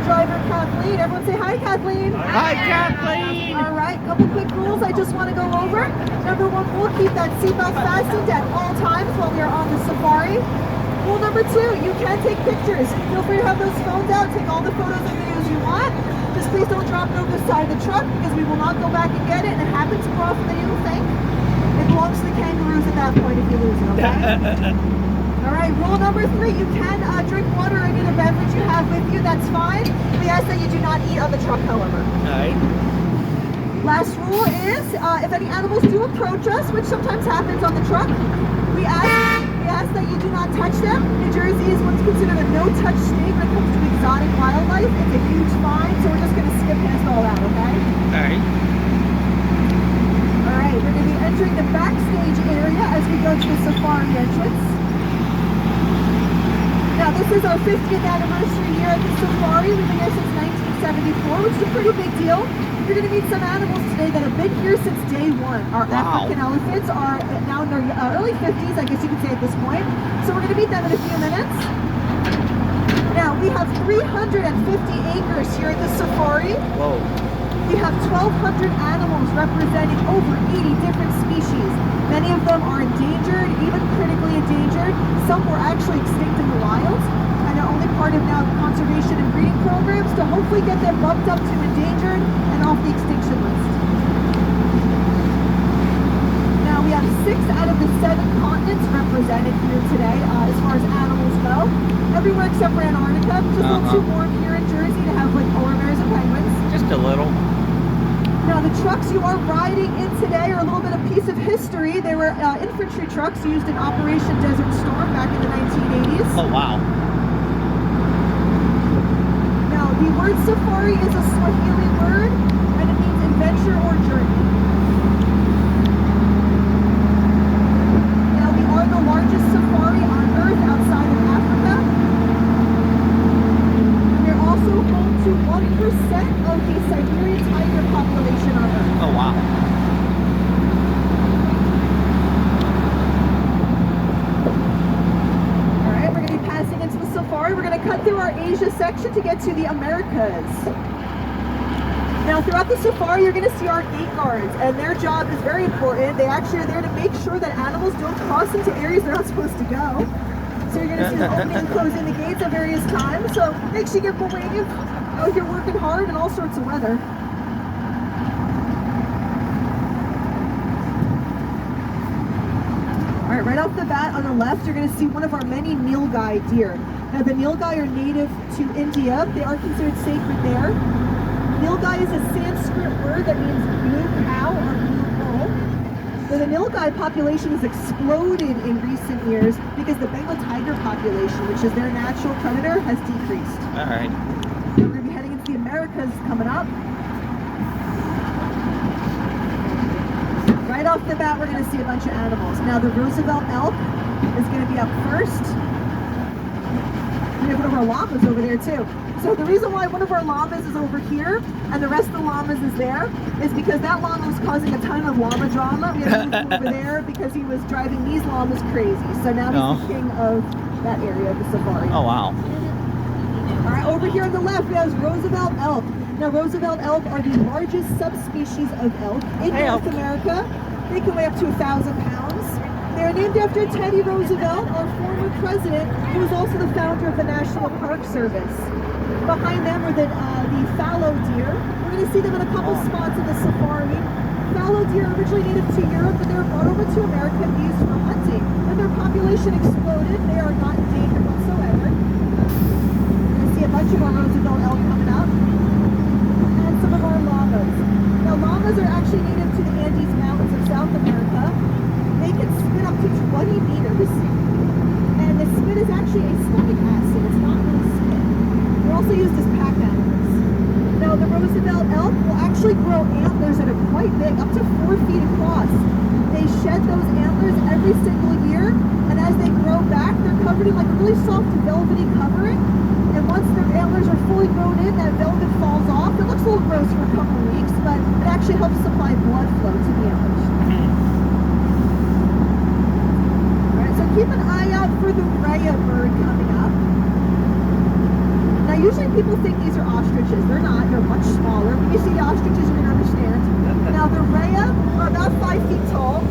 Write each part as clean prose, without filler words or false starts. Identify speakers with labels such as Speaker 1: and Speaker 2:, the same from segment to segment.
Speaker 1: driver, Kathleen. Everyone say hi, Kathleen.
Speaker 2: Hi, Kathleen.
Speaker 1: All right, couple quick rules I just want to go over. Number one rule, keep that seatbelt fastened at all times while we are on the safari. Rule number two, you can take pictures. Feel free to have those phones out, take all the photos and videos you want. Just please don't drop it over the side of the truck because we will not go back and get it, and it happens more often than you think. It belongs to the kangaroos at that point if you lose it, okay? All right, rule number three, you can drink water or any other beverage you have with you, that's fine. We ask that you do not eat on the truck, however.
Speaker 2: All right.
Speaker 1: Last rule is, if any animals do approach us, which sometimes happens on the truck, we ask that you do not touch them. New Jersey is what's considered a no-touch state when it comes to exotic wildlife. It's a huge fine, so we're just going to skip past all that, okay?
Speaker 2: All right.
Speaker 1: All right, we're going to be entering the backstage area as we go to the safari entrance. Now, this is our 50th anniversary year at the safari. We've been here since 1974, which is a pretty big deal. You're going to meet some animals today that have been here since day one. Our African elephants are now in their early 50s, I guess you could say at this point. So we're going to meet them in a few minutes. Now, we have 350 acres here at the safari.
Speaker 2: Whoa.
Speaker 1: We have 1,200 animals representing over 80 different species. Many of them are endangered, even critically endangered. Some were actually extinct in the wild, and are only part of now conservation and breeding programs to hopefully get them bumped up to endangered and off the extinction list. Now we have 6 out of the 7 continents represented here today as far as animals go. Everywhere except for Antarctica. Just a little too warm here in Jersey to have like polar bears and penguins.
Speaker 2: Just a little.
Speaker 1: Now the trucks you are riding in today are a little bit of piece of history. They were infantry trucks used in Operation Desert Storm back in the 1980s.
Speaker 2: Oh, wow.
Speaker 1: Now the word safari is a Swahili word and it means adventure or journey. Now we are the largest safari on Earth outside of Africa. And we're also home to 1% of the Siberian tiger population on Earth.
Speaker 2: Oh, wow.
Speaker 1: All right, we're going to be passing into the safari. We're going to cut through our Asia section to get to the Americas. Now, throughout the safari, you're going to see our gate guards, and their job is very important. They actually are there to make sure that animals don't cross into areas they're not supposed to go. So you're going to see them opening and closing the gates at various times. So make sure you get brave out here working hard in all sorts of weather. All right, right off the bat on the left, you're going to see one of our many nilgai deer. Now, the nilgai are native to India. They are considered sacred there. Nilgai is a Sanskrit word that means blue cow or blue bull. So the nilgai population has exploded in recent years because the Bengal tiger population, which is their natural predator, has decreased.
Speaker 2: All right.
Speaker 1: We're going to be heading into the Americas coming up. Right off the bat, we're going to see a bunch of animals. Now, the Roosevelt elk is going to be up first. We have one of our llamas over there, too. So the reason why one of our llamas is over here and the rest of the llamas is there is because that llama was causing a ton of llama drama. We had to move him over there because he was driving these llamas crazy. So now he's the king of that area of the safari.
Speaker 2: Oh, wow.
Speaker 1: All right, over here on the left, we have Roosevelt elk. Now, Roosevelt elk are the largest subspecies of elk in North America. They can weigh up to 1,000 pounds. They're named after Teddy Roosevelt, our former president, who was also the founder of the National Park Service. Behind them are the fallow deer. We're going to see them in a couple spots in the safari. Fallow deer are originally native to Europe, but they were brought over to America and used for hunting. And their population exploded. They are not endangered whatsoever. We're going to see a bunch of our Roosevelt elk coming up. And some of our llamas. Now, llamas are actually native to the Andes Mountains of South America. They can spit up to 20 meters. And the spit is actually a stomach acid. It's not really spit. They're also used as pack animals. Now, the Roosevelt elk will actually grow antlers that are quite big, up to 4 feet across. They shed those antlers every single year, and as they grow back, they're covered in like a really soft velvety covering. And once their antlers are fully grown in, that velvet falls off. It looks a little gross for a couple of weeks, but it actually helps supply blood flow to the antlers. All right, so keep an eye out for the rhea bird coming up. Now Now, usually people think these are ostriches. They're not. They're much smaller. When you see the ostriches, you can understand. Now, the rhea are about 5 feet tall.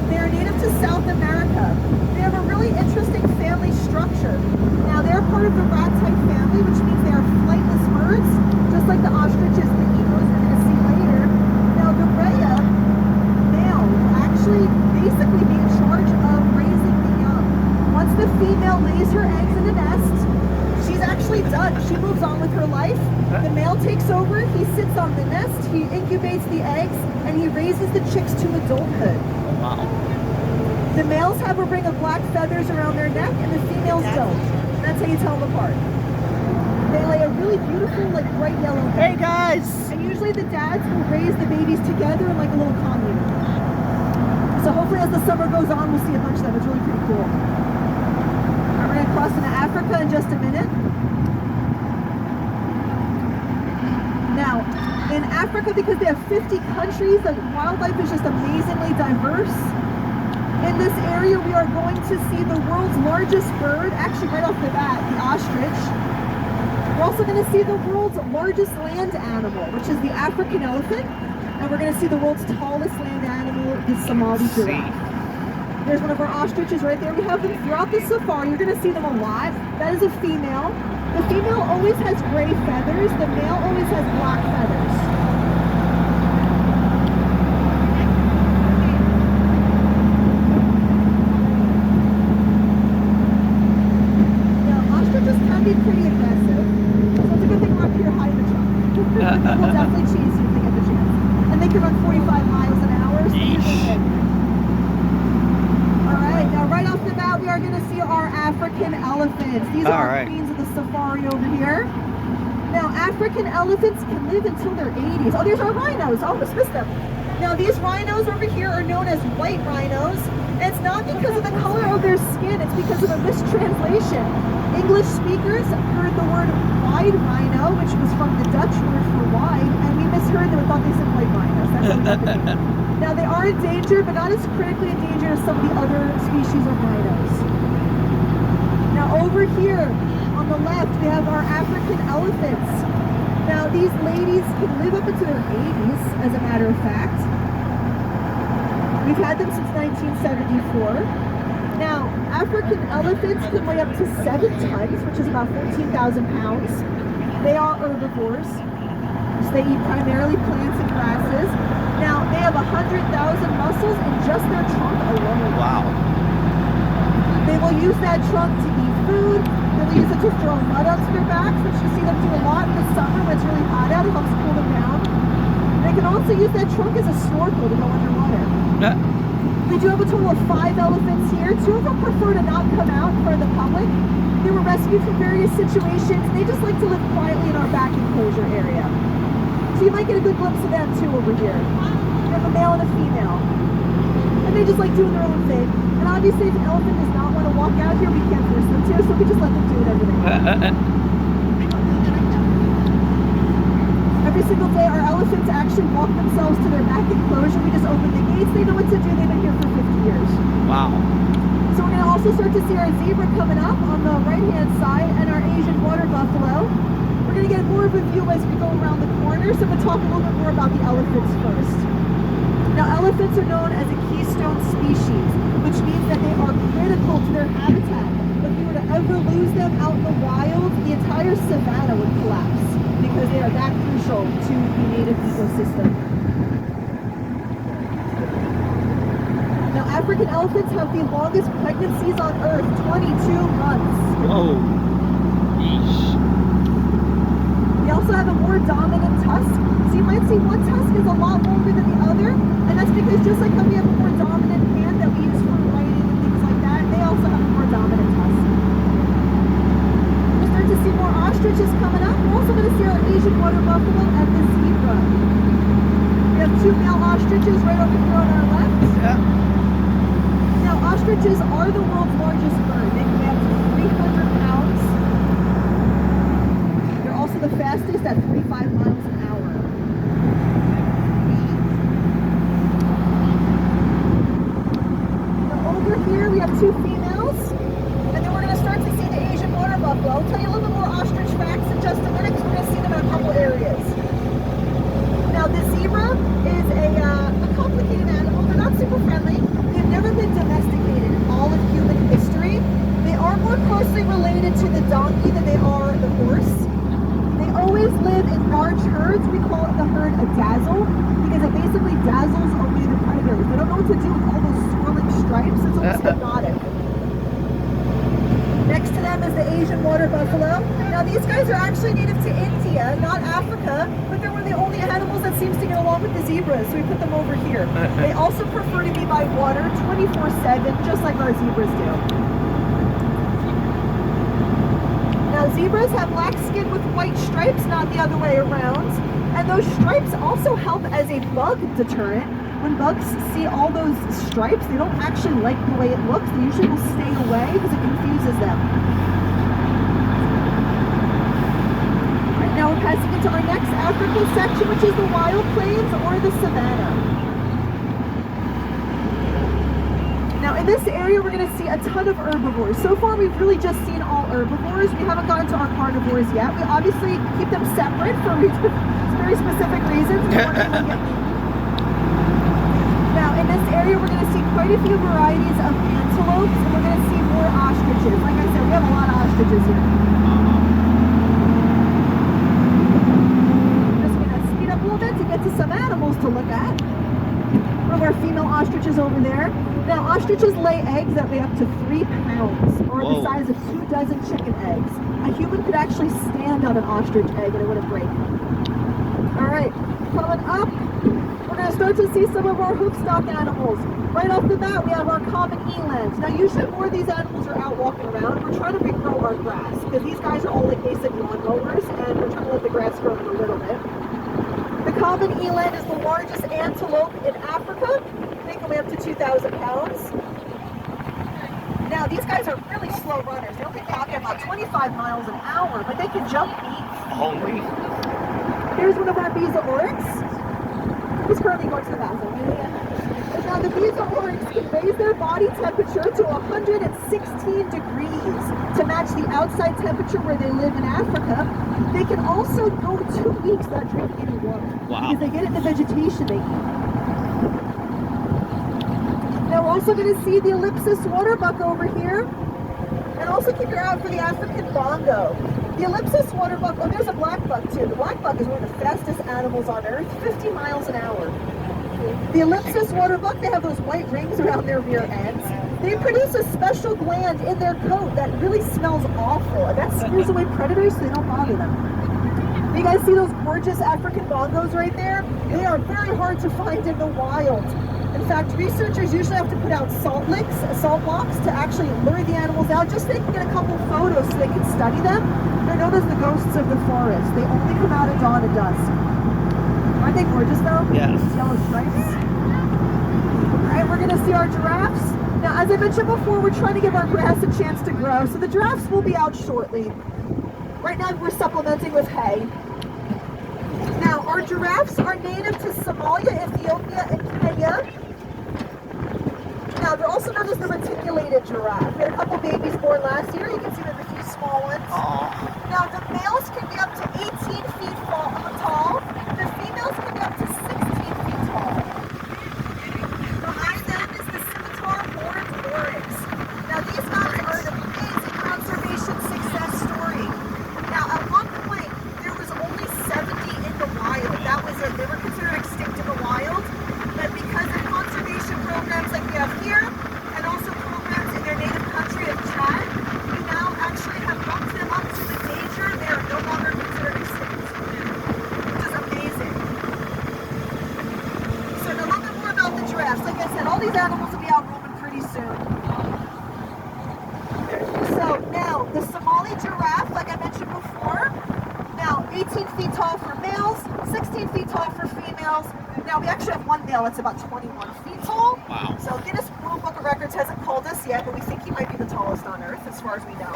Speaker 1: They're native to South America. They have a really interesting family structure. Now, they're part of the rat-type family, which means they are flightless birds, just like the ostriches and the eagles we're going to see later. Now, the rhea male will actually basically be in charge of raising the young. Once the female lays her eggs in a nest, she's actually done. She moves on with her life. The male takes over, he sits on the nest, he incubates the eggs, and he raises the chicks to adulthood.
Speaker 2: Wow.
Speaker 1: The males have a ring of black feathers around their neck, and the females don't. That's how you tell them apart. They lay a really beautiful, like bright yellow
Speaker 2: Hey
Speaker 1: egg.
Speaker 2: guys!
Speaker 1: And usually the dads will raise the babies together in like a little commune. So hopefully as the summer goes on, we'll see a bunch of them. It's really pretty cool. All right, we're gonna cross into Africa in just a minute. Now, in Africa, because they have 50 countries, the wildlife is just amazingly diverse. In this area, we are going to see the world's largest bird, actually right off the bat, the ostrich. We're also going to see the world's largest land animal, which is the African elephant. And we're going to see the world's tallest land animal, the Somali giraffe. There's one of our ostriches right there. We have them throughout the safari. You're going to see them a lot. That is a female. The female always has gray feathers. The male always has black feathers. Now, ostriches can be pretty aggressive. So it's a good thing we're up here high in the trunk. We'll definitely chase you if they get the chance. And they can run 45 miles an hour. So here's the thing. Alright, now right off the bat, we are going to see our African elephants. These are our queens of the safari over here. Now, African elephants can live until their 80s. Oh, there's our rhinos. I almost missed them. Now, these rhinos over here are known as white rhinos. And it's not because of the color of their skin. It's because of a mistranslation. English speakers heard the word wide rhino, which was from the Dutch word for wide, and we misheard them and thought they said white rhinos. That's what that means. Now, they are endangered, but not as critically endangered as some of the other species of rhinos. Now, over here on the left, we have our African elephants. Now, these ladies can live up into their 80s, as a matter of fact. We've had them since 1974. Now, African elephants can weigh up to 7 tons, which is about 14,000 pounds. They are herbivores, so they eat primarily plants and grasses. Now, they have 100,000 muscles in just their trunk alone.
Speaker 2: Wow.
Speaker 1: They will use that trunk to eat food. They'll use it to throw mud onto their backs, which you see them do a lot in the summer when it's really hot out. It helps cool them down. They can also use that trunk as a snorkel to go underwater. We do have a total of 5 elephants here. 2 of them prefer to not come out in front of the public. They were rescued from various situations. They just like to live quietly in our back enclosure area. So you might get a good glimpse of them too over here. We have a male and a female. And they just like doing their own thing. And obviously if an elephant does not want to walk out here, we can't force them to, so we just let them do whatever they want. Every single day our elephants actually walk themselves to their back enclosure. We just open the gates. They know what to do. They've been here for 50 years.
Speaker 2: Wow.
Speaker 1: So we're going to also start to see our zebra coming up on the right-hand side and our Asian water buffalo. We're going to get more of a view as we go around the corner, so we'll talk a little bit more about the elephants first. Now, elephants are known as a keystone species, which means that they are critical to their habitat. If we were to ever lose them out in the wild, the entire savanna would collapse because they are that crucial to the native ecosystem. Now, African elephants have the longest pregnancies on Earth, 22 months.
Speaker 2: Whoa. Yeesh.
Speaker 1: They also have a more dominant tusk. So you might see one tusk is a lot longer than the other, and that's because just like how we have a more dominant hand that we use for writing and things like that, they also have a more dominant tusk. We'll start to see more ostriches coming up. We're also going to see our Asian water buffalo and the zebra. We have 2 male ostriches right over here on our left.
Speaker 2: Yeah.
Speaker 1: Now, ostriches are the world's largest bird. They can weigh up to 300 pounds. They're also the fastest at 45 miles an hour. Now, over here we have 2 females, and then we're going to start to see the Asian water buffalo. I'll tell you a little bit more ostrich facts related to the donkey than they are the horse. They always live in large herds. We call it the herd a dazzle because it basically dazzles away the predators. They don't know what to do with all those swirling stripes. It's almost hypnotic. Next to them is the Asian water buffalo. Now these guys are actually native to India, not Africa, but they're one of the only animals that seems to get along with the zebras, so we put them over here. They also prefer to be by water 24/7, just like our zebras do. Now zebras have black skin with white stripes, not the other way around. And those stripes also help as a bug deterrent. When bugs see all those stripes, they don't actually like the way it looks. They usually will stay away because it confuses them. All right, now we're passing into our next Africa section, which is the wild plains or the savanna. Now in this area, we're going to see a ton of herbivores. So far, we've really just seen all herbivores. We haven't gotten to our carnivores yet. We obviously keep them separate for very specific reasons. Now in this area, we're going to see quite a few varieties of antelopes, and we're going to see more ostriches. Like I said, we have a lot of ostriches here. I'm just going to speed up a little bit to get to some animals to look at. One of our female ostriches over there. Now ostriches lay eggs that weigh up to 3 pounds, or the size of 2 dozen chicken eggs. A human could actually stand on an ostrich egg and it wouldn't break. All right, coming up, we're going to start to see some of our hoofstock animals. Right off the bat, we have our common elands. Now, usually more of these animals are out walking around. We're trying to regrow our grass because these guys are all like basic lawn mowers, and we're trying to let the grass grow a little bit. The common eland is the largest antelope in Africa. They can weigh up to 2,000 pounds. Now, these guys are really slow runners. They only get about 25 miles an hour, but they can jump 8 feet.
Speaker 2: Holy.
Speaker 1: Here's one of our Beeza oryx. He's currently going to the bathroom. Now the Beeza oryx can raise their body temperature to 116 degrees to match the outside temperature where they live in Africa. They can also go 2 weeks without drinking any water.
Speaker 2: Wow.
Speaker 1: Because they get it in the vegetation they eat. Now we're also going to see the ellipsis water buck over here. And also keep your eye out for the African bongo. The ellipsis water buck, oh, there's a black buck too. The black buck is one of the fastest animals on earth, 50 miles an hour. The ellipsis water buck, they have those white rings around their rear ends. They produce a special gland in their coat that really smells awful, and that scares away predators so they don't bother them. You guys see those gorgeous African bongos right there? They are very hard to find in the wild. In fact, researchers usually have to put out salt blocks to actually lure the animals out, just so they can get a couple photos so they can study them. They're known as the ghosts of the forest. They only come out at dawn and dusk. Aren't they gorgeous though?
Speaker 2: Yes.
Speaker 1: Yellow stripes. All right, we're going to see our giraffes. Now, as I mentioned before, we're trying to give our grass a chance to grow, so the giraffes will be out shortly. Right now, we're supplementing with hay. Now, our giraffes are native to Somalia, Ethiopia, and Kenya. Now, they're also known as the reticulated giraffe. We had a couple babies born last year. You can see there's a few small ones.
Speaker 2: Aww.
Speaker 1: Now, the males can be up to 18 feet tall. The females can be up to 16 feet tall. Behind them is the scimitar horned oryx. Now, these guys are an amazing conservation success story. Now, at one point, there was only 70 in the wild. That was it. They were considered extinct in the wild. But because of conservation programs like we have here, and also programs in their native country of Chad, we now actually have bumped them up to endangered. They are no longer considered extinct, which is amazing. So now a little bit more about the giraffes. Like I said, all these animals will be out roaming pretty soon. So now, the Somali giraffe, like I mentioned before, now 18 feet tall for males, 16 feet tall for females. Now we actually have one male that's about 21 feet tall.
Speaker 2: Wow.
Speaker 1: So Guinness World Book of Records hasn't called us yet, but we think he might be the tallest on Earth as far as we know.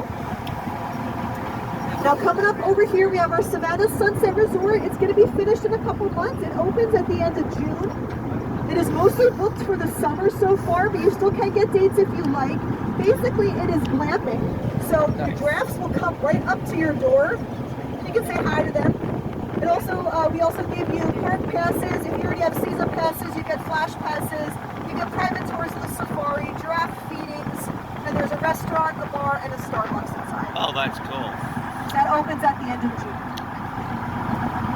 Speaker 1: Now coming up over here, we have our Savannah Sunset Resort. It's going to be finished in a couple months. It opens at the end of June. It is mostly booked for the summer so far, but you still can get dates if you like. Basically, it is glamping. So the giraffes will come right up to your door. You can say hi to them. And also, we also give you park passes. If you already have season passes, you get flash passes. You get private tours of the safari, giraffe feedings, and And there's a restaurant, a bar, and a Starbucks inside.
Speaker 2: Oh, that's cool.
Speaker 1: That opens at the end of June.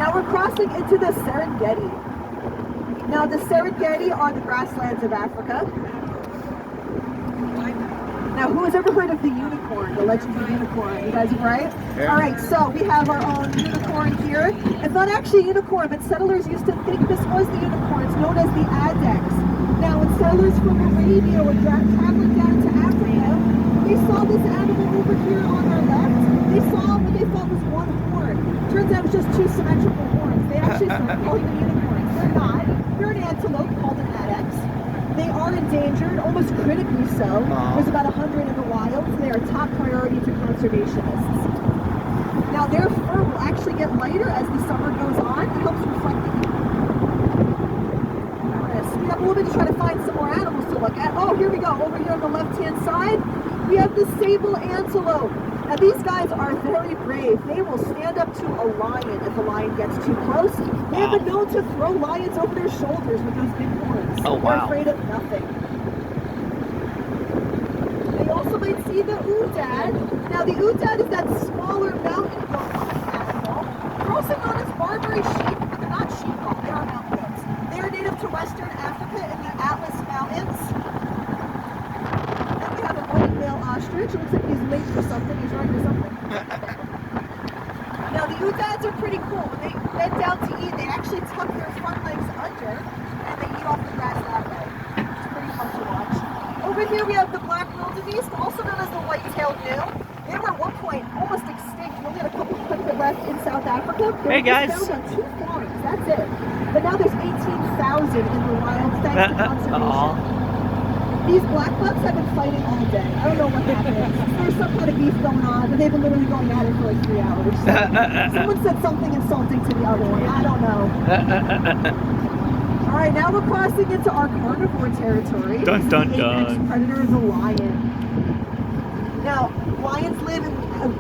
Speaker 1: Now we're crossing into the Serengeti. Now the Serengeti are the grasslands of Africa. Now who has ever heard of the unicorn, the legend of the unicorn? You guys are right?
Speaker 2: Yeah.
Speaker 1: All right, so we have our own unicorn here. It's not actually a unicorn, but settlers used to think this was the unicorn. It's known as the Adex. Now when settlers from Arabia were traveling down to Africa, they saw this animal over here on our left. They saw what they thought was one horn. Turns out it was just two symmetrical horns. They actually started calling them unicorns. They're not. They're an antelope called an Adex. They are endangered, almost critically so. There's about 100 in the wild, so they are a top priority to conservationists. Now their fur will actually get lighter as the summer goes on. It helps reflect the heat. I'm going to speed up a little bit to try to find some more animals to look at. Oh, here we go. Over here on the left-hand side, we have the sable antelope. Now these guys are very brave. They will stand up to a lion if a lion gets too close. They have been known to throw lions over their shoulders with those big horns.
Speaker 2: Oh,
Speaker 1: They're
Speaker 2: wow.
Speaker 1: afraid of nothing. They also might see the Oodad. Now the Oodad is that smaller mountain goat animal. They're also known as Barbary sheep, but they're not sheep-hawk. They are mountain goats. They are native to Western Africa in the Atlas Mountains. Then we have a white male ostrich. It looks like he's late for something. He's running to something. Now the Oodads are pretty cool. When they bend down to eat, they actually tuck their front legs under and they eat off the grass that way. It's pretty fun to watch. Over here we have the black wildebeest, also known as the white-tailed gnu. They were at one point almost extinct. We only had a couple hundred left in South Africa. They
Speaker 2: Hey, guys.
Speaker 1: were found on 2 farms. That's it. But now there's 18,000 in the wild thanks to conservation. These black bucks have been fighting all day. I don't know what happened. There's some kind of beef going on, but they've been literally going at it for like 3 hours. So someone said something insulting to the other one. I don't know. All right, now we're crossing into our carnivore territory.
Speaker 2: Dun, dun,
Speaker 1: The apex
Speaker 2: dun.
Speaker 1: predator is a lion. Now, lions live in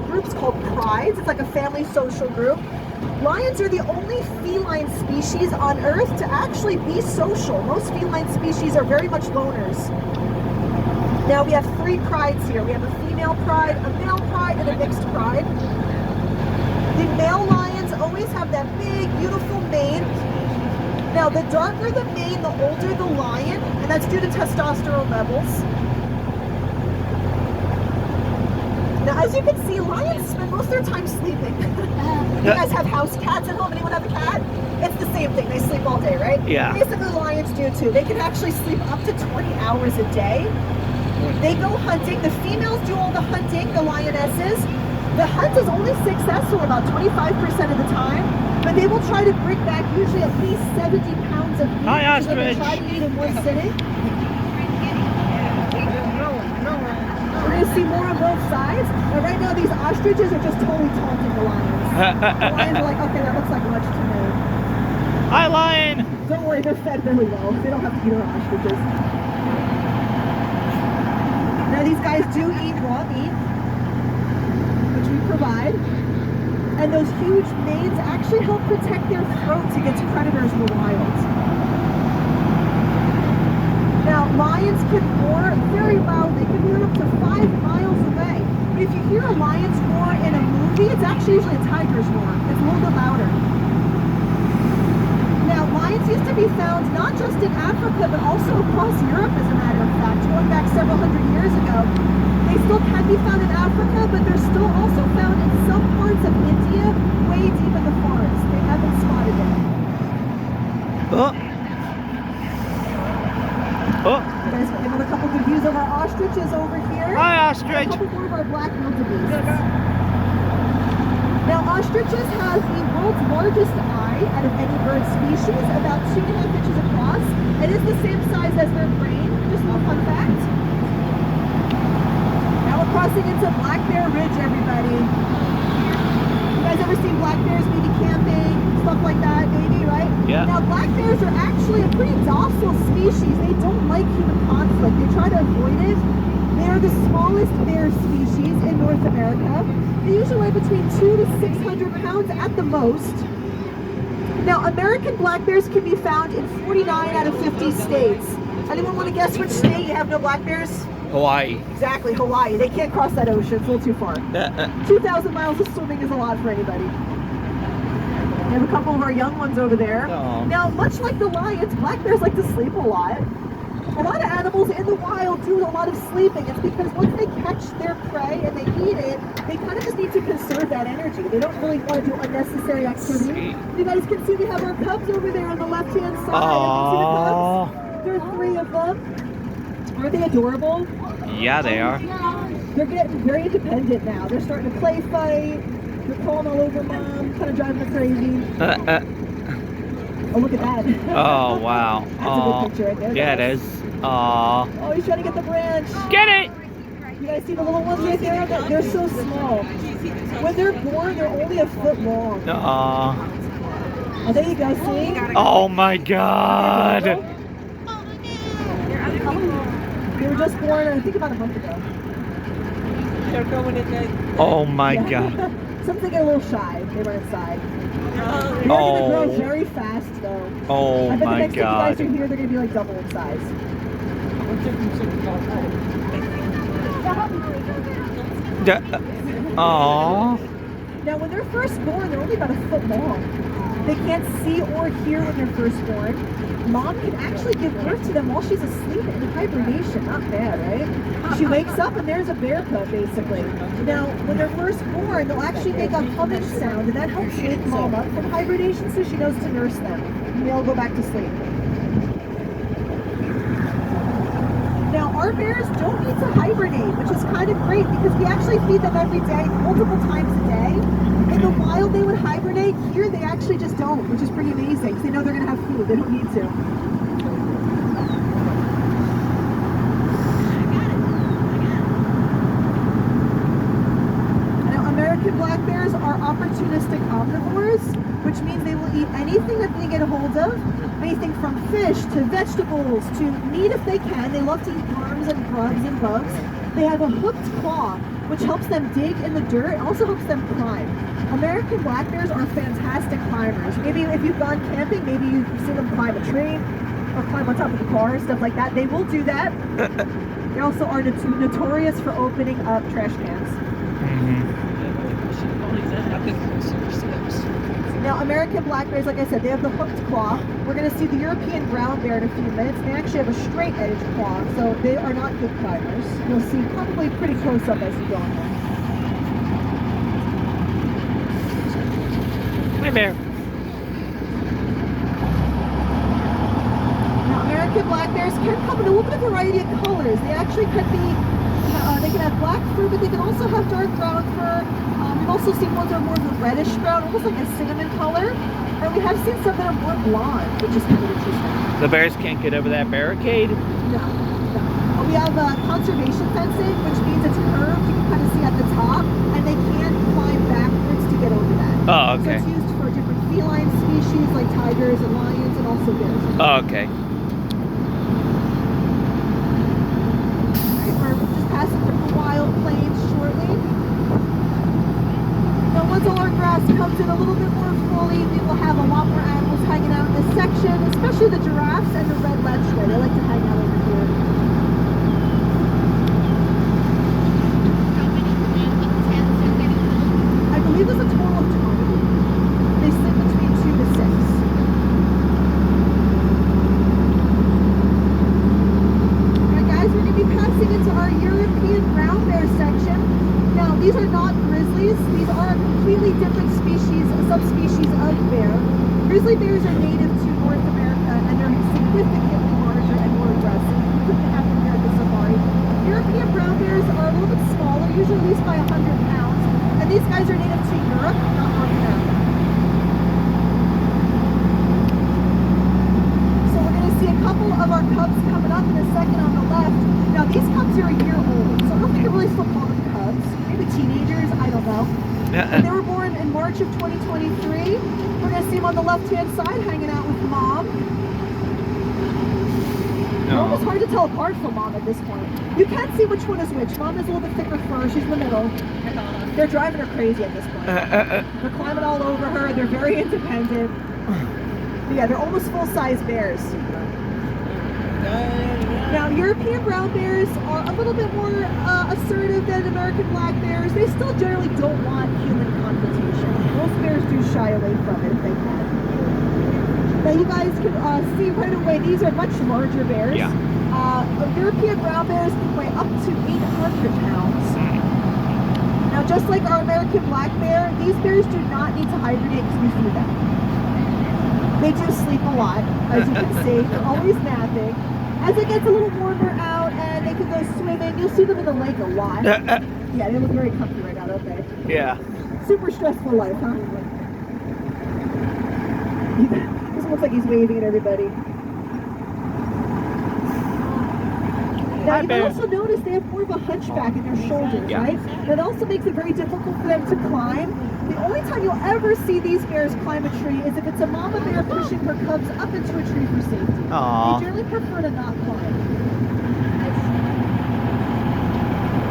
Speaker 1: groups called prides. It's like a family social group. Lions are the only feline species on Earth to actually be social. Most feline species are very much loners. Now we have 3 prides here. We have a female pride, a male pride, and a mixed pride. The male lions always have that big, beautiful mane. Now the darker the mane, the older the lion, and that's due to testosterone levels. Now, as you can see, lions spend most of their time sleeping. You guys have house cats at home? Anyone have a cat? It's the same thing. They sleep all day, right?
Speaker 2: Yeah.
Speaker 1: Basically, lions do too. They can actually sleep up to 20 hours a day. They go hunting. The females do all the hunting, the lionesses. The hunt is only successful about 25% of the time, but they will try to bring back usually at least 70 pounds of meat.
Speaker 2: Hi,
Speaker 1: that they
Speaker 2: ostrich.
Speaker 1: try to eat in one sitting. We're going to see more on both sides. And right now, these ostriches are just totally taunting the lions. The lions are like, okay, that looks like lunch to me.
Speaker 2: Hi, lion.
Speaker 1: Don't worry, they're fed really well. They don't have to eat our ostriches. Now, these guys do eat raw meat, which we provide. And those huge manes actually help protect their throats against predators in the wild. Now, lions can roar very loud. They can hear up to 5 miles away. But if you hear a lion's roar in a movie, it's actually usually a tiger's roar. It's a little bit louder. Now, lions used to be found not just in Africa, but also across Europe, as a matter of fact. Going back several hundred years ago, they still can be found in Africa, but they're still also found in some parts of India, way deep in the forest. They haven't spotted it.
Speaker 2: Oh. Oh.
Speaker 1: You guys can give a couple good views of our ostriches over here.
Speaker 2: Hi,
Speaker 1: A
Speaker 2: ostrich.
Speaker 1: couple more of our black wildebeest. Now, ostriches have the world's largest eye out of any bird species, about 2.5 inches across. It is the same size as their brain. Just a little fun fact. Now we're crossing into Black Bear Ridge, everybody. You guys ever seen black bears maybe camping, stuff like that, maybe, right?
Speaker 2: Yeah.
Speaker 1: Now, black bears are actually a pretty docile species. They don't like human conflict. They try to avoid it. They are the smallest bear species in North America. They usually weigh between 200 to 600 pounds at the most. Now, American black bears can be found in 49 out of 50 states. Anyone want to guess which state you have no black bears?
Speaker 2: Hawaii.
Speaker 1: Exactly, Hawaii. They can't cross that ocean. It's a little too far. 2,000 miles of swimming is a lot for anybody. We have a couple of our young ones over there.
Speaker 2: Aw.
Speaker 1: Now, much like the lions, black bears like to sleep a lot. A lot of animals in the wild do a lot of sleeping. It's because once they catch their prey and they eat it, they kind of just need to conserve that energy. They don't really want to do unnecessary activity. You guys can see we have our cubs over there on the left-hand side.
Speaker 2: Aww.
Speaker 1: See the cubs? There are 3 of them. Aren't they adorable?
Speaker 2: Yeah, they are.
Speaker 1: They're getting very independent now. They're starting to play fight. They're crawling all over mom, kind of driving her crazy. Oh, look at that.
Speaker 2: Oh, wow.
Speaker 1: That's a good picture right there.
Speaker 2: Yeah, it
Speaker 1: guys.
Speaker 2: is. Aww.
Speaker 1: Oh, he's trying to get the branch.
Speaker 2: Get it!
Speaker 1: You guys see the little ones right there? They're so small. When they're born, they're only a foot long.
Speaker 2: Aww.
Speaker 1: Oh, there you go, see?
Speaker 2: Oh my god.
Speaker 1: They were just born, I think, about a month ago.
Speaker 3: They're going in the...
Speaker 2: Oh my
Speaker 1: Yeah.
Speaker 2: god.
Speaker 1: Sometimes they get a little shy. They run inside. They're
Speaker 2: Oh.
Speaker 1: going to grow very fast, though.
Speaker 2: Oh
Speaker 1: I bet the
Speaker 2: my
Speaker 1: next time you guys are
Speaker 2: god.
Speaker 1: here, they're going to be like double in size.
Speaker 2: Aww.
Speaker 1: Now, when they're first born, they're only about a foot long. They can't see or hear when they're first born. Mom can actually give birth to them while she's asleep in hibernation. Not bad, right? She wakes up and there's a bear cub, basically. Now, when they're first born, they'll actually make a humming sound, and that helps wake mom up from hibernation so she knows to nurse them. And they'll go back to sleep. Now, our bears don't need to hibernate, which is kind of great because we actually feed them every day, multiple times a day. In the wild, they would hibernate. Here, they actually just don't, which is pretty amazing because they know they're going to have food. They don't need to. Now, American black bears are opportunistic omnivores, which means they will eat anything that they get a hold of, anything from fish to vegetables to meat if they can. They love to eat worms and grubs and bugs. They have a hooked claw, which helps them dig in the dirt. It also helps them climb. American black bears are fantastic climbers. Maybe if you've gone camping, maybe you've seen them climb a tree or climb on top of a car, stuff like that. They will do that. They also are notorious for opening up trash cans. Now, American black bears, like I said, they have the hooked claw. We're going to see the European brown bear in a few minutes. They actually have a straight edge claw, so they are not good climbers. You'll see probably pretty close up as you go on there.
Speaker 2: Hi, bear.
Speaker 1: Now, American black bears can come in a little bit of variety of colors. They actually could be, they can have black fur, but they can also have dark brown fur. We've also seen ones that are more of a reddish brown, almost like a cinnamon color. And we have seen some that are more blonde, which is kind of interesting.
Speaker 2: The bears can't get over that barricade.
Speaker 1: No. We have conservation fencing, which means it's curved. You can kind of see at the top, and they can't climb backwards to get over that.
Speaker 2: Oh, okay.
Speaker 1: So it's used for different feline species like tigers and lions and also bears.
Speaker 2: Oh, okay.
Speaker 1: We're just passing through the wild plains shortly. Now, once all our grass comes in a little bit more fully, we will have a lot more animals hanging out in this section, especially the giraffes and the red lechwe. They like to hang out over here. I believe there's a total of 20. They sleep between 2 to 6. Alright guys, we're going to be passing into our European brown bear section. Now, these are not grizzlies. These are a completely different species, subspecies of bear. Grizzly bears are native to North America and they're significantly larger and more aggressive. You couldn't have them here at the safari. European brown bears are a little bit smaller, usually at least by 100 pounds. And these guys are native to Europe, not North America. So we're going to see a couple of our cubs coming up in a second on the left. Now these cubs are a year old, so I don't think I really still call them cubs. Maybe teenagers, I don't know. And they were born in March of 2023. We're going to see them on the left-hand side hanging out with mom. They're almost hard to tell apart from mom at this point. You can't see which one is which. Mom has a little bit thicker fur. She's in the middle. They're driving her crazy at this point. They're climbing all over her. They're very independent. But yeah, they're almost full-size bears. Now, European brown bears are a little bit more assertive than American black bears. They still generally don't want human confrontation. Most bears do shy away from it if they can. Now, you guys can see right away, these are much larger bears.
Speaker 2: Yeah.
Speaker 1: European brown bears can weigh up to 800 pounds. Now, just like our American black bear, these bears do not need to hibernate because we feed them. They do sleep a lot, as you can see. They're always napping. As it gets a little warmer out and they can go swimming, you'll see them in the lake a lot. Yeah, they look very comfy right now, don't they?
Speaker 2: Yeah.
Speaker 1: Super stressful life, huh? This one looks like he's waving at everybody. Now,
Speaker 2: Hi,
Speaker 1: you
Speaker 2: bear.
Speaker 1: can also notice they have more of a hunchback in their shoulders,
Speaker 2: Yeah.
Speaker 1: right? That also makes it very difficult for them to climb. The only time you'll ever see these bears climb a tree is if it's a mama bear pushing her cubs up into a tree for safety.
Speaker 2: Aw.
Speaker 1: They generally prefer to not climb.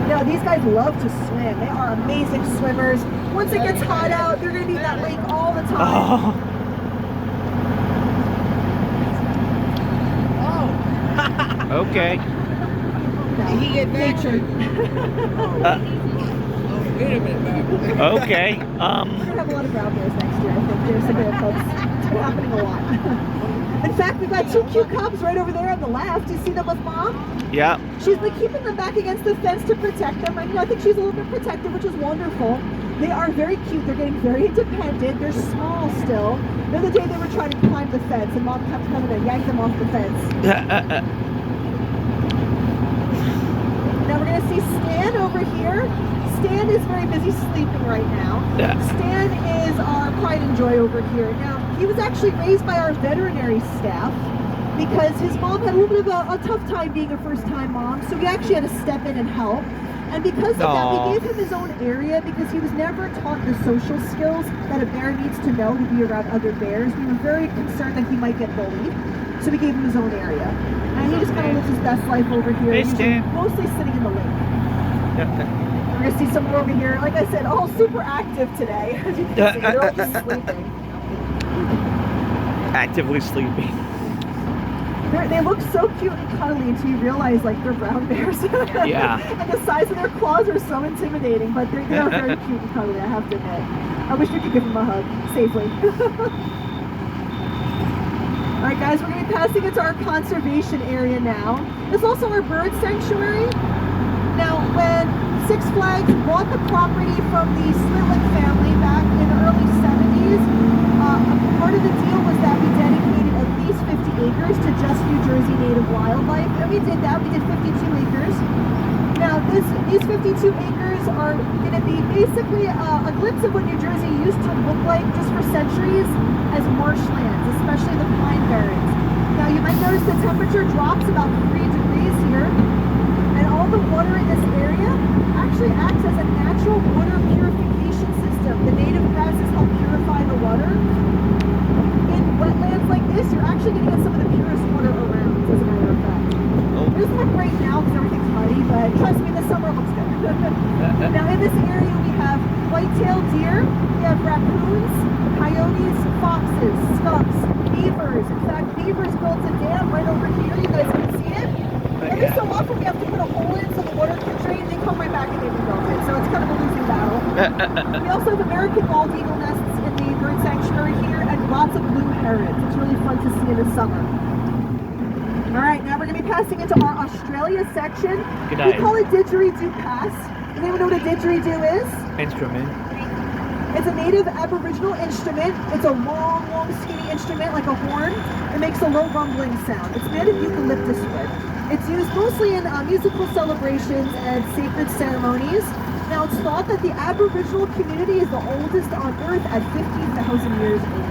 Speaker 1: Now, these guys love to swim. They are amazing swimmers. Once it gets hot out, they're going to be in that lake all the time.
Speaker 2: Oh. Okay.
Speaker 1: No,
Speaker 3: He get back?
Speaker 1: nature.
Speaker 3: Wait a minute,
Speaker 2: Okay.
Speaker 1: We're gonna have a lot of brown bears next year. I think there's some bear cubs. It's been happening a lot. In fact, we've got two cute cubs right over there on the left. You see them with mom?
Speaker 2: Yeah.
Speaker 1: She's been keeping them back against the fence to protect them. And I think she's a little bit protective, which is wonderful. They are very cute. They're getting very independent. They're small still. The other day they were trying to climb the fence, and mom kept coming and yanked them off the fence. Now we're gonna see Stan over here. Stan is very busy sleeping right now. Stan is our pride and joy over here. Now, he was actually raised by our veterinary staff because his mom had a little bit of a tough time being a first-time mom, so we actually had to step in and help. And because of that,
Speaker 2: Aw.
Speaker 1: we gave him his own area because he was never taught the social skills that a bear needs to know to be around other bears. We were very concerned that he might get bullied, so we gave him his own area. And he just kind of lives his best life over here,
Speaker 2: Hey,
Speaker 1: usually
Speaker 2: Stan.
Speaker 1: mostly sitting in the lake. We're gonna see some more over here. Like I said, all super active today. As you can see, they're all just sleeping.
Speaker 2: Actively sleeping.
Speaker 1: They look so cute and cuddly until you realize like they're brown bears.
Speaker 2: Yeah.
Speaker 1: And the size of their claws are so intimidating, but they are very cute and cuddly, I have to admit. I wish we could give them a hug safely. Alright guys, we're going to be passing into our conservation area now. This is also our bird sanctuary. Now, when Six Flags bought the property from the Switlick family back in the early 70s, part of the deal was that we dedicated at least 50 acres to just New Jersey native wildlife, and we did that. We did 52 acres. Now, these 52 acres are going to be basically a glimpse of what New Jersey used to look like just for centuries as marshlands, especially the pine barrens. Now, you might notice the temperature drops about 3 degrees here. And all the water in this area actually acts as a natural water purification system. The native grasses help purify the water. In wetlands like this, you're actually going to get some of the purest water around, as a matter of fact. It doesn't look great now because everything's muddy, but trust me, this summer it looks good. Now in this area we have white-tailed deer, we have raccoons, coyotes, foxes, skunks, beavers. In fact, beavers built a dam right over here. You guys can see it. Every so often we have to put a hole in so the water can drain. They come right back and they rebuild it. So it's kind of a losing battle. We also have American bald eagle nests in the bird sanctuary here and lots of blue herons. It's really fun to see in the summer. Alright, now we're going to be passing into our Australia section.
Speaker 2: Good
Speaker 1: We
Speaker 2: night.
Speaker 1: call it didgeridoo pass. Does anyone know what a didgeridoo is?
Speaker 2: Instrument.
Speaker 1: It's a native Aboriginal instrument. It's a long, skinny instrument like a horn. It makes a low rumbling sound. It's made of eucalyptus wood. It's used mostly in musical celebrations and sacred ceremonies. Now, it's thought that the Aboriginal community is the oldest on Earth at 50,000 years old.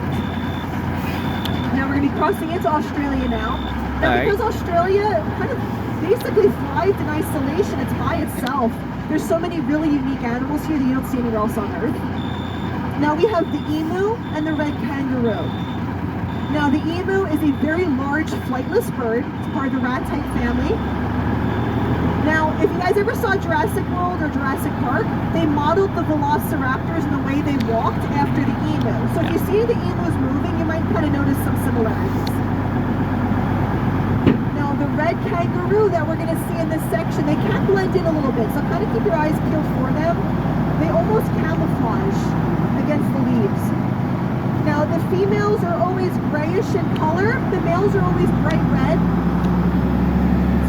Speaker 1: Now, we're going to be crossing into Australia now. Now,
Speaker 2: Alright.
Speaker 1: because Australia kind of basically thrived in isolation, it's by itself. There's so many really unique animals here that you don't see anywhere else on Earth. Now, we have the emu and the red kangaroo. Now, the emu is a very large flightless bird. It's part of the rat-type family. Now, if you guys ever saw Jurassic World or Jurassic Park, they modeled the velociraptors and the way they walked after the emu. So if you see the emus moving, you might kind of notice some similarities. Now, the the red kangaroo that we're going to see in this section, they can blend in a little bit, so kind of keep your eyes peeled for them. They almost camouflage against the leaves. Now the females are always grayish in color, the males are always bright red.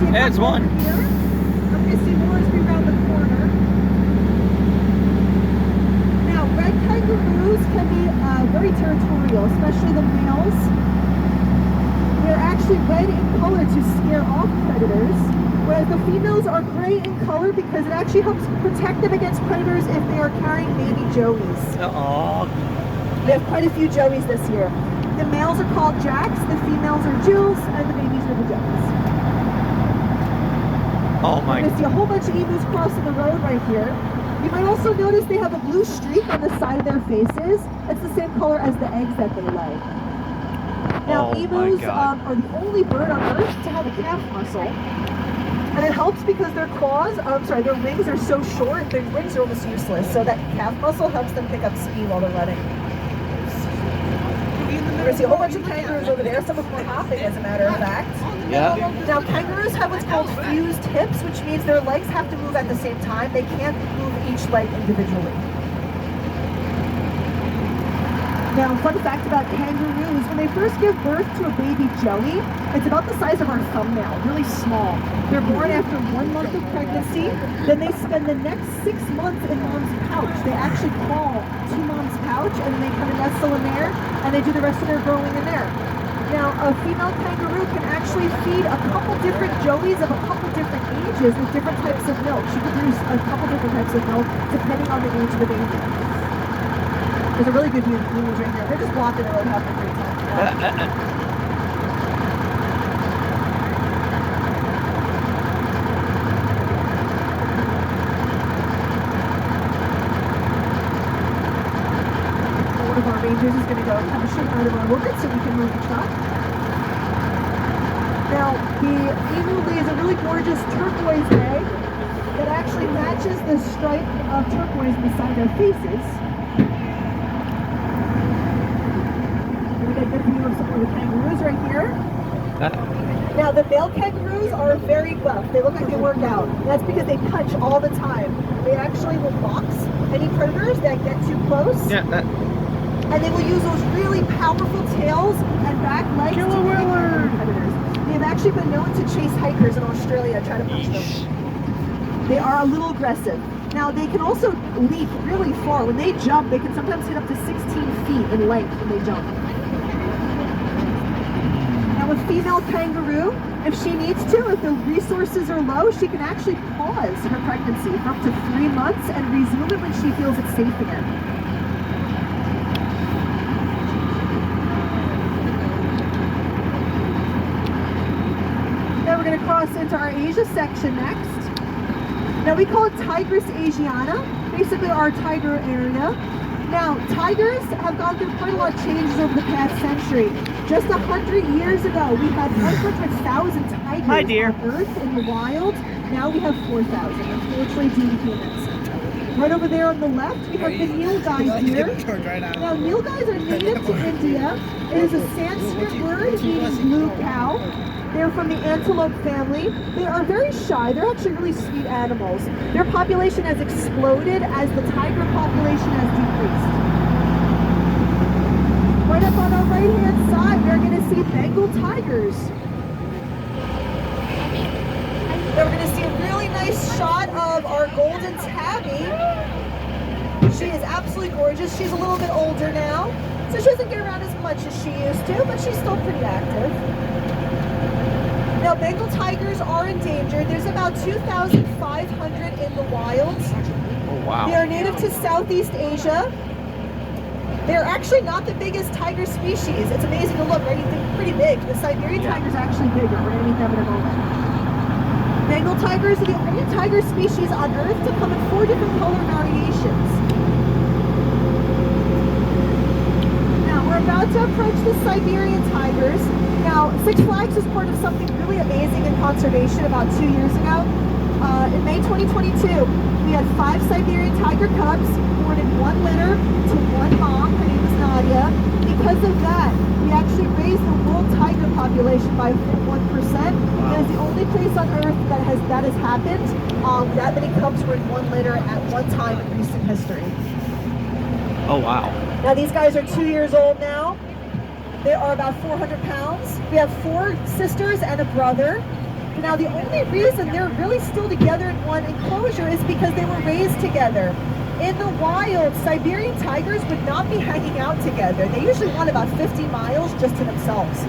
Speaker 1: See a
Speaker 2: There's
Speaker 1: couple
Speaker 2: one.
Speaker 1: over here. I'm going to see more as we round the corner. Now red kangaroos can be very territorial, especially the males. They're actually red in color to scare off predators, whereas the females are gray in color because it actually helps protect them against predators if they are carrying baby joeys.
Speaker 2: Oh,
Speaker 1: We have quite a few joeys this year. The males are called jacks, the females are jewels, and the babies are the joeys.
Speaker 2: oh
Speaker 1: You're
Speaker 2: my.
Speaker 1: going to see a whole bunch of emus crossing the road right here. You might also notice they have a blue streak on the side of their faces. It's the same color as the eggs that they lay. Now,
Speaker 2: Oh my
Speaker 1: emus
Speaker 2: God.
Speaker 1: are the only bird on Earth to have a calf muscle. And it helps because their their wings are so short, their wings are almost useless. So that calf muscle helps them pick up speed while they're running. You're going to see a whole bunch of kangaroos over there. Some of them are hopping, as a matter of fact.
Speaker 2: Yeah.
Speaker 1: Now, kangaroos have what's called fused hips, which means their legs have to move at the same time. They can't move each leg individually. Now, fun fact about kangaroos, when they first give birth to a baby joey, it's about the size of our thumbnail, really small. They're born after 1 month of pregnancy, then they spend the next 6 months in mom's pouch. They actually crawl to mom's pouch, and then they kind of nestle in there, and they do the rest of their growing in there. Now, a female kangaroo can actually feed a couple different joeys of a couple different ages with different types of milk. She can produce a couple different types of milk depending on the age of the baby. There's a really good view of the emus right here. They're just blocking the road, having a great time. One of our rangers is going to go kind of shoot out of our orbit so we can move the truck. Now, the emu lays a really gorgeous turquoise egg that actually matches the stripe of turquoise beside their faces. We got a good view of some of the kangaroos right here. Now, the male kangaroos are very buff. They look like they work out. That's because they punch all the time. They actually will box any predators that get too close.
Speaker 2: Yeah.
Speaker 1: And they will use those really powerful tails and back legs to kick down predators. They have actually been known to chase hikers in Australia and try to punch them. They are a little aggressive. Now, they can also leap really far. When they jump, they can sometimes hit up to 16 feet in length when they jump. Now, a female kangaroo, if she needs to, if the resources are low, she can actually pause her pregnancy for up to 3 months and resume it when she feels it's safe again. Now we're going to cross into our Asia section next. Now we call it Tigris asiana, basically our tiger area. Now, tigers have gone through quite a lot of changes over the past century. Just 100 years ago, we had 100,000 tigers
Speaker 2: Hi, dear.
Speaker 1: on Earth in the wild. Now we have 4,000, unfortunately due to humans. Right over there on the left, we have the nilgai deer. Now, nilgais are native to India. It is a Sanskrit word meaning blue cow. They're from the antelope family. They are very shy. They're actually really sweet animals. Their population has exploded as the tiger population has decreased. Right up on our right-hand side, we're going to see Bengal tigers. Then we're going to see a really nice shot of our golden tabby. She is absolutely gorgeous. She's a little bit older now, so she doesn't get around as much as she used to, but she's still pretty active. Now, Bengal tigers are endangered. There's about 2,500 in the wild.
Speaker 2: Oh, wow.
Speaker 1: They are native to Southeast Asia. They're actually not the biggest tiger species. It's amazing to look, right? You think pretty big. The Siberian tiger is actually bigger. We're going to meet them in a moment. Bengal tigers are the only tiger species on Earth to come in 4 different color variations. Now, we're about to approach the Siberian tigers. Now, Six Flags was part of something really amazing in conservation about 2 years ago. In May 2022, we had 5 Siberian tiger cubs born in 1 litter to 1 mom. Her name was Nadia. because of that, we actually raised the world tiger population by 1%. It is the only place on Earth that has happened. That many cubs were in one litter at one time in recent history.
Speaker 2: Oh, wow.
Speaker 1: Now these guys are 2 years old now. They are about 400 pounds. We have 4 sisters and a brother. Now the only reason they're really still together in one enclosure is because they were raised together. In the wild, Siberian tigers would not be hanging out together. They usually want about 50 miles just to themselves.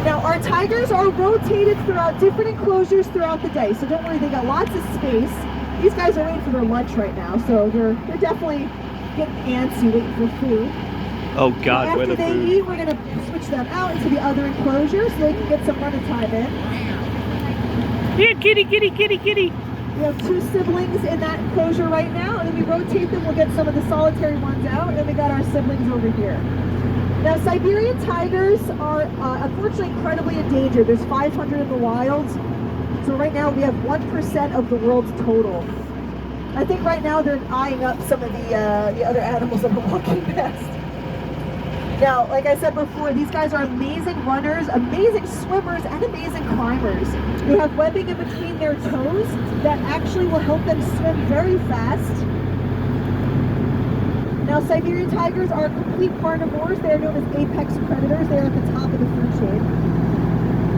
Speaker 1: Now our tigers are rotated throughout different enclosures throughout the day, so don't worry, they got lots of space. These guys are waiting for their lunch right now, so they're definitely getting antsy waiting for food.
Speaker 2: Oh God, where
Speaker 1: After
Speaker 2: the
Speaker 1: they
Speaker 2: food?
Speaker 1: eat, we're gonna switch them out into the other enclosure so they can get some running time in.
Speaker 2: Here, kitty, kitty, kitty, kitty.
Speaker 1: We have 2 siblings in that enclosure right now, and then we rotate them, we'll get some of the solitary ones out, and then we got our siblings over here. Now Siberian tigers are unfortunately incredibly endangered. There's 500 in the wild, so right now we have 1% of the world's total. I think right now they're eyeing up some of the other animals that are walking past. Now, like I said before, these guys are amazing runners, amazing swimmers, and amazing climbers. They have webbing in between their toes that actually will help them swim very fast. Now, Siberian tigers are complete carnivores. They are known as apex predators. They are at the top of the food chain.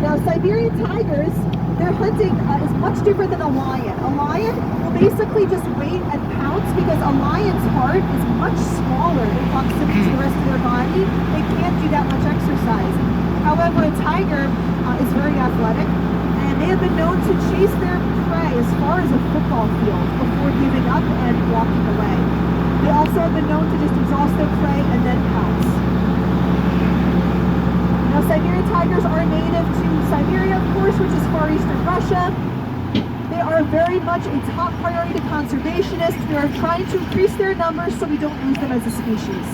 Speaker 1: Now, Siberian tigers, their hunting is much different than a lion. A lion will basically just wait and pounce because a lion's heart is much smaller in proximity to the rest of their body. They can't do that much exercise. However, a tiger is very athletic, and they have been known to chase their prey as far as a football field before giving up and walking away. They also have been known to just exhaust their prey and then pounce. Now, Siberian tigers are native to Siberia, of course, which is far eastern Russia. They are very much a top priority to conservationists. We are trying to increase their numbers so we don't lose them as a species.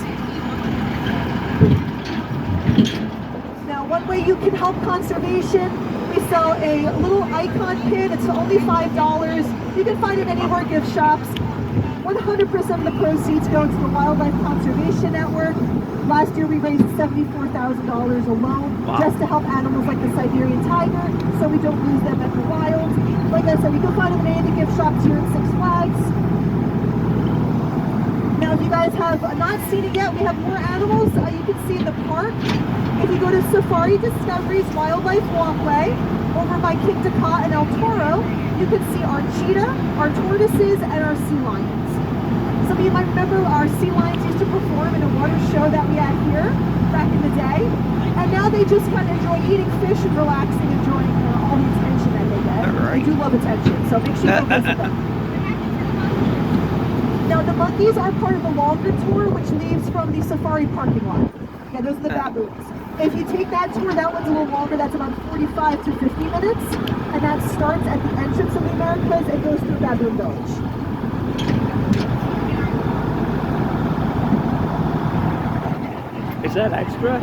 Speaker 1: Now, one way you can help conservation, we sell a little icon pin. It's only $5. You can find it anywhere gift shops. 100% of the proceeds go to the Wildlife Conservation Network. Last year we raised $74,000 alone just to help animals like the Siberian tiger so we don't lose them in the wild. Like I said, you can find them in any gift shops here at Six Flags. Now if you guys have not seen it yet, we have more animals you can see in the park. If you go to Safari Discovery's Wildlife Walkway over by King Dakot and El Toro, you can see our cheetah, our tortoises, and our sea lions. Some of you might remember our sea lions used to perform in a water show that we had here back in the day. And now they just kind of enjoy eating fish and relaxing, enjoying all the attention that they get.
Speaker 2: Right.
Speaker 1: They do love attention, so make sure you go visit them. Now the monkeys are part of the longer tour, which leaves from the safari parking lot. Yeah, those are the baboons. If you take that tour, that one's a little longer. That's about 45 to 50 minutes. And that starts at the entrance of the Americas and goes through Baboon Village.
Speaker 2: Is that extra?